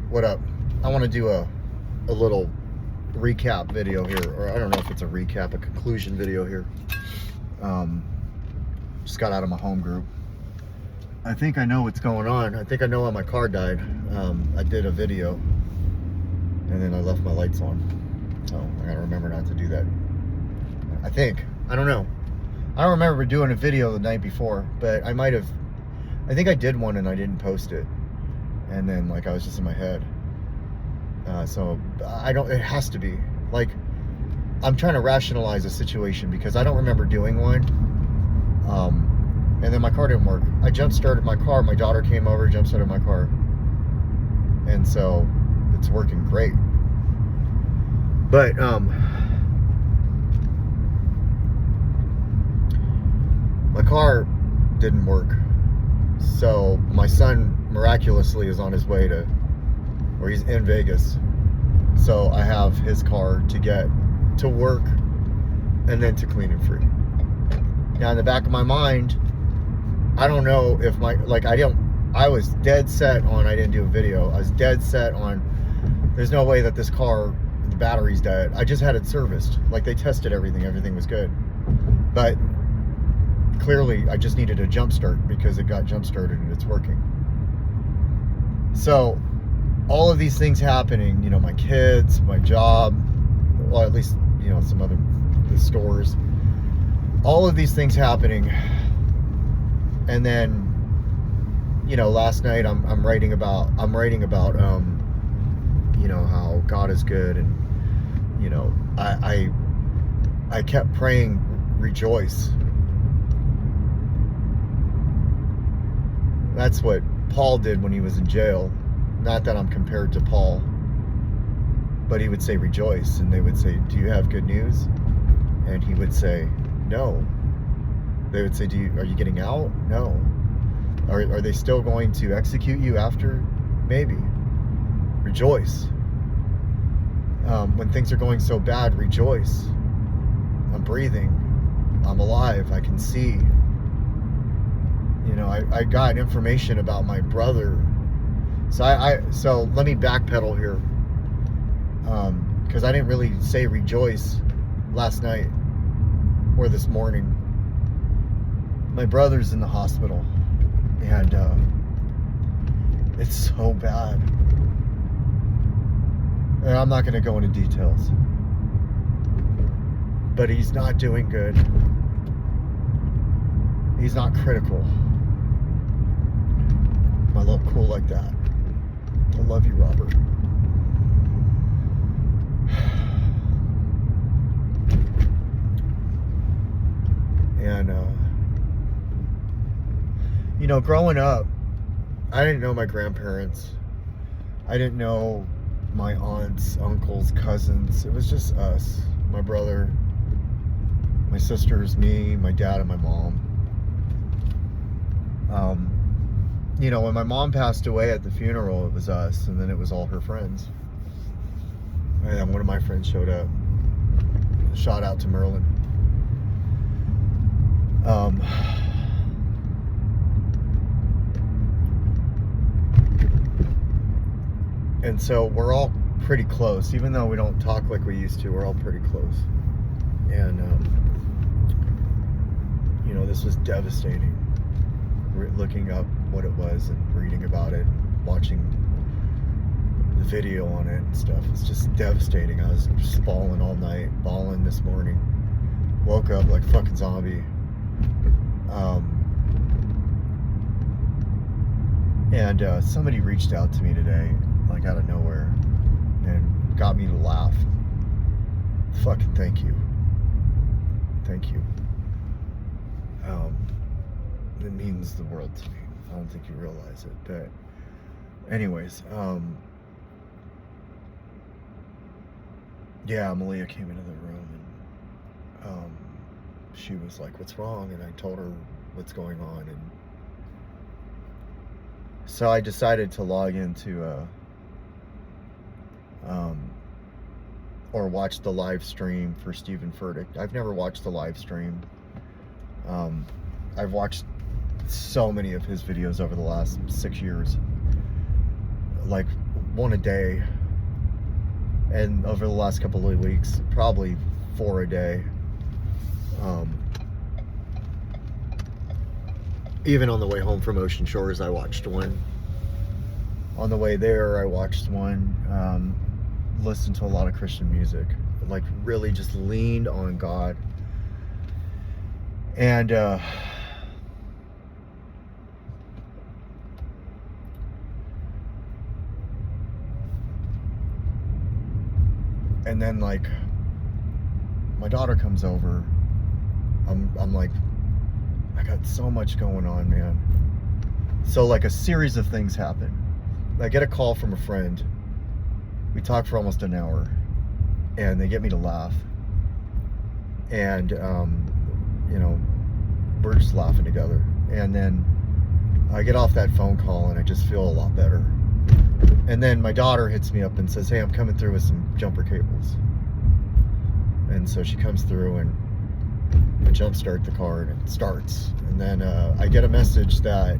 What up? I want to do a little recap video here, or I don't know if it's a recap, a conclusion video here. Just got out of my home group. I think I know what's going on. I think I know why my car died. I did a video and then I left my lights on. So I gotta remember not to do that. I think. I don't know. I don't remember doing a video the night before, but I might have. I think I did one and I didn't post it. And then like I was just in my head. So I don't, it has to be. Like, I'm trying to rationalize a situation because I don't remember doing one. And then my car didn't work. I jump started my car. My daughter came over, jump started my car. And so it's working great. But, my car didn't work. So my son miraculously is on his way to, or he's in Vegas. So I have his car to get to work and then to Clean and Free. Now in the back of my mind, I don't know if I was dead set on, I didn't do a video. I was dead set on, there's no way that this car, the battery's dead. I just had it serviced. Like they tested everything was good. But clearly I just needed a jump start because it got jump started and it's working. So all of these things happening, you know, my kids, my job, well, at least, you know, some other, the stores, all of these things happening. And then, you know, last night I'm writing about, you know, how God is good. And, you know, I kept praying, rejoice. That's what Paul did when he was in jail. Not that I'm compared to Paul, but he would say rejoice, and they would say, do you have good news? And he would say, no. They would say, are you getting out? No. Are they still going to execute you after? Maybe. Rejoice. When things are going so bad, rejoice. I'm breathing. I'm alive. I can see. You know, I got information about my brother. So so let me backpedal here, because I didn't really say rejoice last night or this morning. My brother's in the hospital, and it's so bad. And I'm not going to go into details, but he's not doing good. He's not critical. I love cool like that. I love you, Robert. And, you know, growing up, I didn't know my grandparents. I didn't know my aunts, uncles, cousins. It was just us. My brother, my sisters, me, my dad, and my mom. You know, when my mom passed away at the funeral, it was us, and then it was all her friends. And one of my friends showed up. Shout out to Merlin. And so we're all pretty close, even though we don't talk like we used to. We're all pretty close. And you know, this was devastating. Looking up what it was and reading about it, watching the video on it and stuff. It's just devastating. I was just bawling all night, bawling this morning. Woke up like a fucking zombie. And somebody reached out to me today, like out of nowhere, and got me to laugh. Fucking thank you. Thank you. It means the world to me. I don't think you realize it, but anyways, yeah, Malia came into the room and she was like, what's wrong? And I told her what's going on, and so I decided to log into or watch the live stream for Steven Furtick. I've never watched the live stream. I've watched so many of his videos over the last 6 years. Like 1 a day. And over the last couple of weeks, probably 4 a day. Even on the way home from Ocean Shores, I watched one. On the way there, I watched one. Listened to a lot of Christian music. Like, really just leaned on God. And then, like, my daughter comes over. I'm like, I got so much going on, man. So, like, a series of things happen. I get a call from a friend. We talk for almost an hour, and they get me to laugh. And, you know, we're just laughing together. And then I get off that phone call, and I just feel a lot better. And then my daughter hits me up and says, hey, I'm coming through with some jumper cables. And so she comes through, and I jump start the car, and it starts. And then I get a message that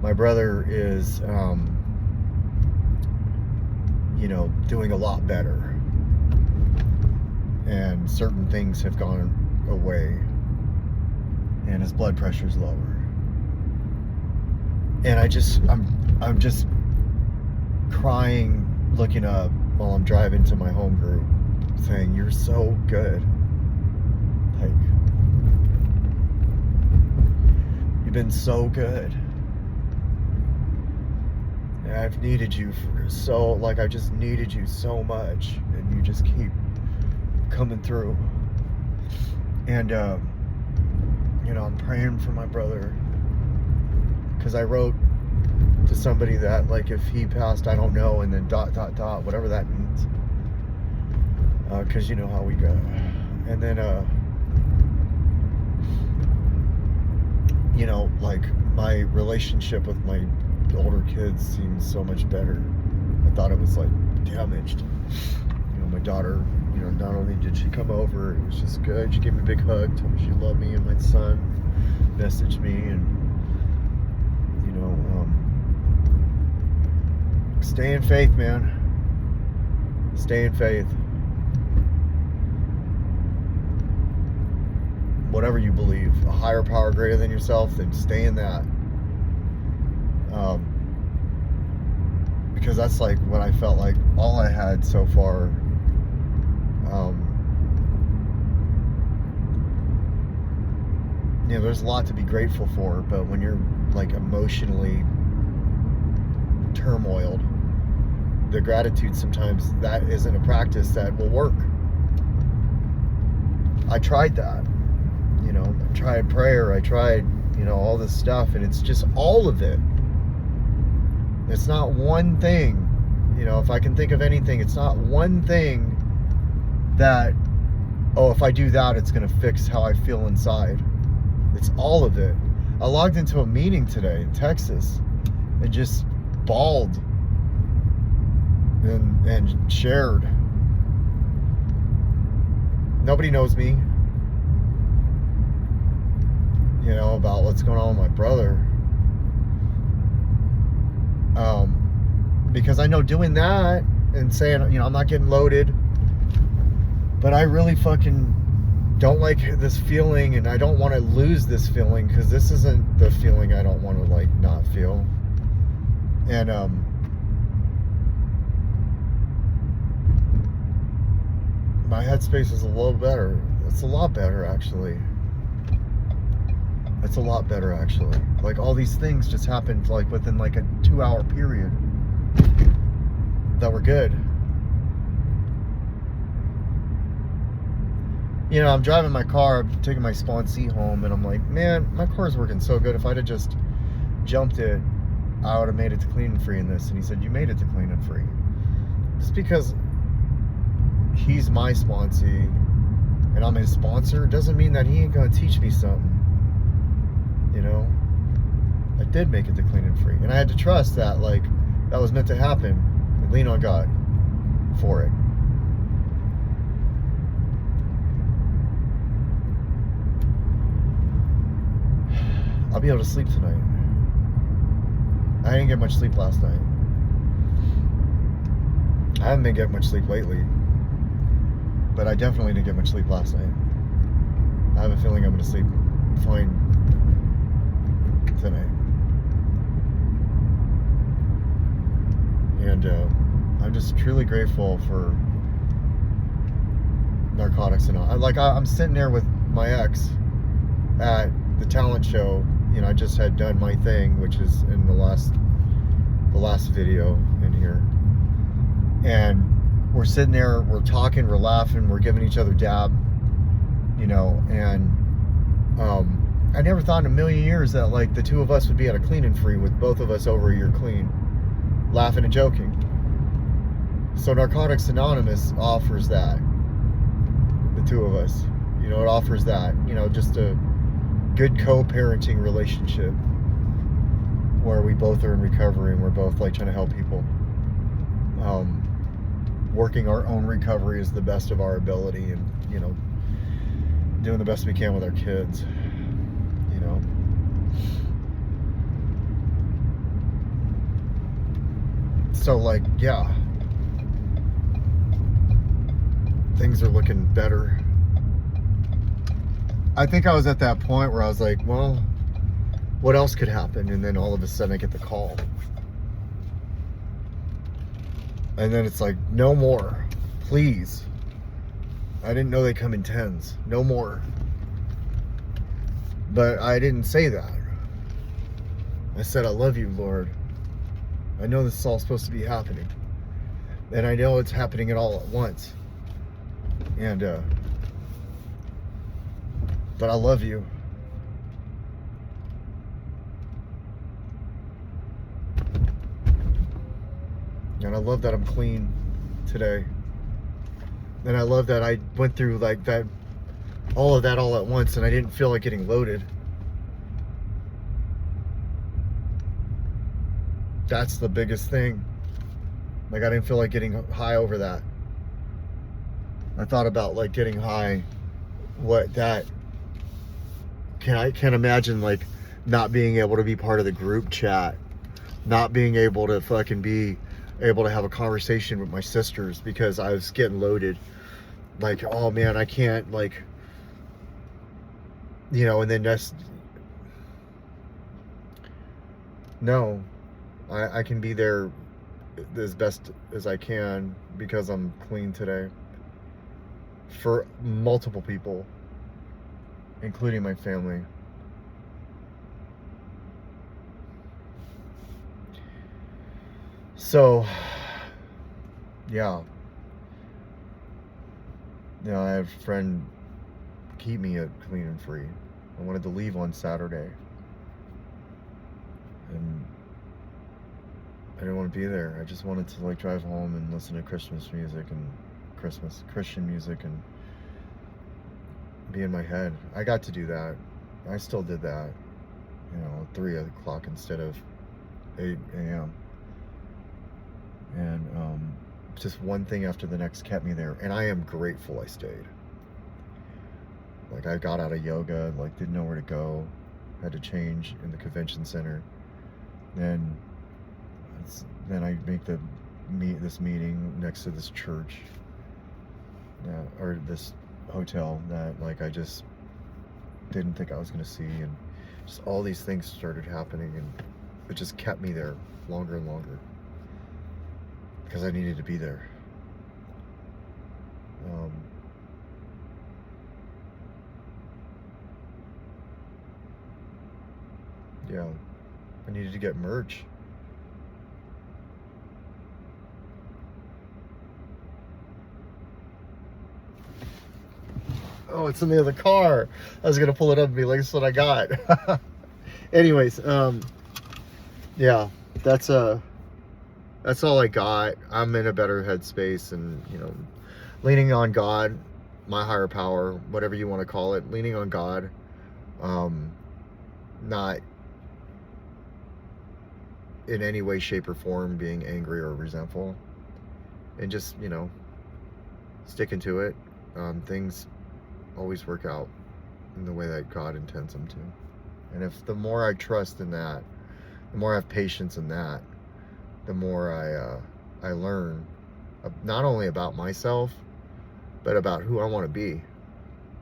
my brother is, you know, doing a lot better. And certain things have gone away. And his blood pressure's lower. And I'm just crying, looking up while I'm driving to my home group, saying, you're so good. Like, you've been so good. And I've needed you for so, like, I just needed you so much. And you just keep coming through. And, you know, I'm praying for my brother. Because I wrote to somebody that, like, if he passed, I don't know, and then ... whatever that means. Because you know how we go. And then, you know, like, my relationship with my older kids seems so much better. I thought it was, like, damaged. You know, my daughter, you know, not only did she come over, it was just good. She gave me a big hug, told me she loved me, and my son messaged me, and, you know, stay in faith, man. Stay in faith. Whatever you believe, a higher power greater than yourself, then stay in that. Because that's like what I felt like all I had so far. You know, there's a lot to be grateful for, but when you're, like, emotionally turmoiled, the gratitude, sometimes that isn't a practice that will work. I tried that. You know, I tried prayer, I tried, you know, all this stuff, and it's just all of it. It's not one thing. You know, if I can think of anything, it's not one thing that, oh, if I do that, it's going to fix how I feel inside. It's all of it. I logged into a meeting today in Texas and just bawled and shared. Nobody knows me, you know, about what's going on with my brother. Because I know doing that and saying, you know, I'm not getting loaded, but I really fucking don't like this feeling, and I don't want to lose this feeling, because this isn't the feeling I don't want to, like, not feel. And my headspace is a little better. It's a lot better, actually. It's a lot better, actually. Like, all these things just happened, like, within, like, a 2-hour period that were good. You know, I'm driving my car, I'm taking my sponsee home, and I'm like, man, my car's working so good. If I'd have just jumped it, I would have made it to clean and free in this. And he said, you made it to clean and free. Just because he's my sponsee and I'm his sponsor doesn't mean that he ain't gonna teach me something. You know, I did make it to clean and free, and I had to trust that, like, that was meant to happen, and lean on God for it. I'll be able to sleep tonight. I didn't get much sleep last night. I haven't been getting much sleep lately, but I definitely didn't get much sleep last night. I have a feeling I'm going to sleep fine tonight. And I'm just truly grateful for Narcotics Anonymous. I'm sitting there with my ex at the talent show. I just had done my thing, which is in the last video in here. And we're sitting there, we're talking, we're laughing, we're giving each other dab, and I never thought in a million years that the two of us would be at a clean and free with both of us over a year clean, laughing and joking. So Narcotics Anonymous offers that, the two of us, it offers that, just a good co-parenting relationship where we both are in recovery and we're both trying to help people. Working our own recovery is the best of our ability, and doing the best we can with our kids. So yeah, things are looking better. I think I was at that point where I was like, well, what else could happen? And then all of a sudden I get the call. And then it's like, no more, please. I didn't know they come in 10s. No more. But I didn't say that. I said, I love you, Lord. I know this is all supposed to be happening. And I know it's happening it all at once. And, but I love you. And I love that I'm clean today. And I love that I went through that, all of that all at once, and I didn't feel like getting loaded. That's the biggest thing. I didn't feel like getting high over that. I thought about getting high. What that I can't imagine not being able to be part of the group chat, not being able to fucking be able to have a conversation with my sisters because I was getting loaded. Oh man, I can't and then just no, I can be there as best as I can because I'm clean today for multiple people, including my family. So, yeah. I had a friend keep me at clean and free. I wanted to leave on Saturday. And I didn't want to be there. I just wanted to drive home and listen to Christmas music and Christian music and be in my head. I got to do that. I still did that. 3 o'clock instead of 8 a.m. And just one thing after the next kept me there, and I am grateful I stayed. I got out of yoga, didn't know where to go, had to change in the convention center. Then I make this meeting next to this church, or this hotel that I just didn't think I was gonna see, and just all these things started happening, and it just kept me there longer and longer. Because I needed to be there. Yeah, I needed to get merch. Oh, it's in the other car. I was gonna pull it up and be like, "This is what I got." Anyways, yeah, that's all I got. I'm in a better headspace, and leaning on God, my higher power, whatever you want to call it, leaning on God, not in any way, shape, or form being angry or resentful, and just sticking to it. Things always work out in the way that God intends them to, and if the more I trust in that, the more I have patience in that, the more I learn not only about myself, but about who I want to be.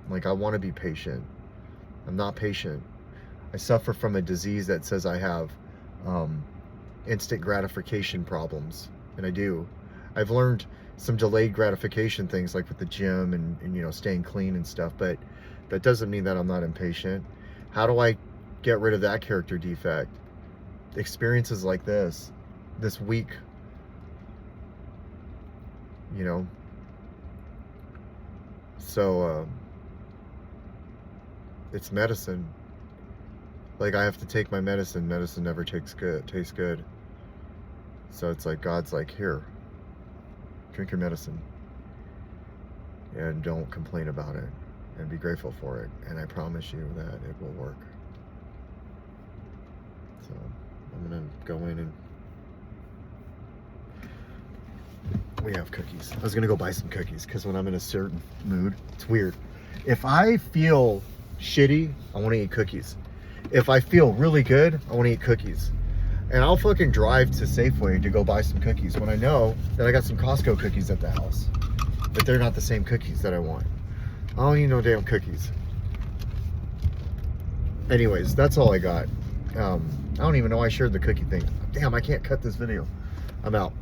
Like, I want to be patient. I'm not patient. I suffer from a disease that says I have instant gratification problems, and I do. I've learned some delayed gratification things, like with the gym and you know, staying clean and stuff, but that doesn't mean that I'm not impatient. How do I get rid of that character defect? Experiences like this week, you know. So it's medicine. Like, I have to take my medicine. Medicine never tastes good. So it's like, God's like, here, drink your medicine and don't complain about it, and be grateful for it, and I promise you that it will work. So I'm gonna go in, and we have cookies. I was gonna go buy some cookies, because when I'm in a certain mood, it's weird. If I feel shitty, I want to eat cookies. If I feel really good, I want to eat cookies. And I'll fucking drive to Safeway to go buy some cookies when I know that I got some Costco cookies at the house, but they're not the same cookies that I want. I don't need no damn cookies. Anyways, that's all I got. I don't even know I shared the cookie thing. Damn, I can't cut this video. I'm out.